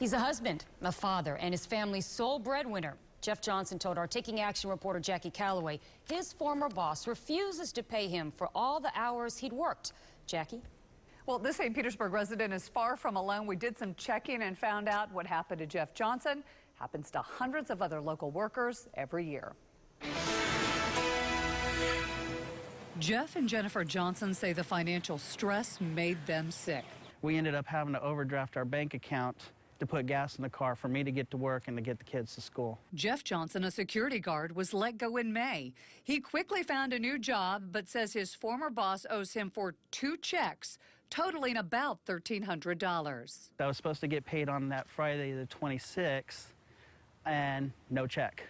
He's a husband, a father, and his family's sole breadwinner. Jeff Johnson told our Taking Action reporter Jackie Calloway his former boss refuses to pay him for all the hours he'd worked. Jackie? Well, this St. Petersburg resident is far from alone. We did some checking and found out what happened to Jeff Johnson happens to hundreds of other local workers every year. Jeff and Jennifer Johnson say the financial stress made them sick. We ended up having to overdraft our bank account to put gas in the car for me to get to work and to get the kids to school. Jeff Johnson, a security guard, was let go in May. He quickly found a new job, but says his former boss owes him for 2 checks, totaling about $1,300. I was supposed to get paid on that Friday the 26th, and no check.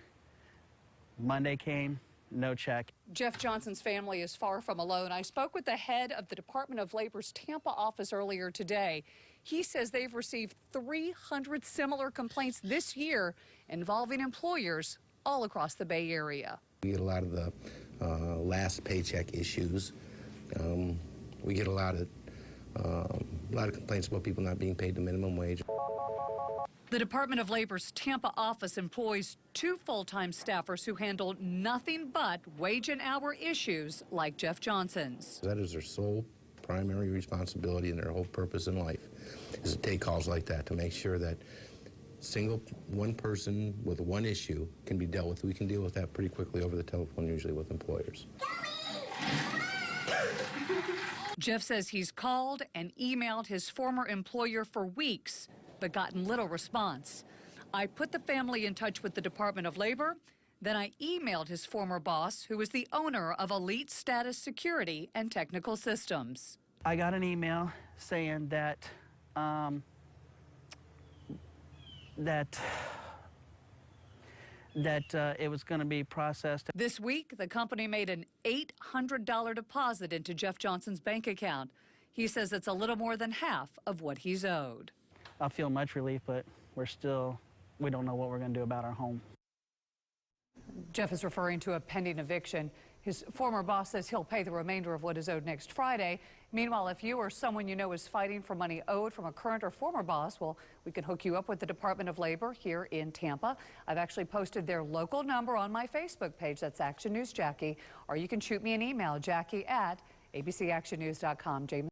Monday came, no check. Jeff Johnson's family is far from alone. I spoke with the head of the Department of Labor's Tampa office earlier today. He says they've received 300 similar complaints this year involving employers all across the Bay Area. We get a lot of the last paycheck issues. We get a lot of complaints about people not being paid the minimum wage. The Department of Labor's Tampa office employs 2 full-time staffers who handle nothing but wage and hour issues like Jeff Johnson's. That is their sole primary responsibility, and their whole purpose in life is to take calls like that to make sure that one person with one issue can be dealt with. We can deal with that pretty quickly over the telephone, usually with employers. Jeff says he's called and emailed his former employer for weeks, but gotten little response. I put the family in touch with the Department of Labor. Then I emailed his former boss, who is the owner of Elite Status Security and Technical Systems. I got an email saying that it was going to be processed. This week, the company made an $800 deposit into Jeff Johnson's bank account. He says it's a little more than half of what he's owed. I feel much relief, but we don't know what we're going to do about our home. Jeff is referring to a pending eviction. His former boss says he'll pay the remainder of what is owed next Friday. Meanwhile, if you or someone you know is fighting for money owed from a current or former boss, well, we can hook you up with the Department of Labor here in Tampa. I've actually posted their local number on my Facebook page. That's Action News Jackie. Or you can shoot me an email, Jackie@abcactionnews.com.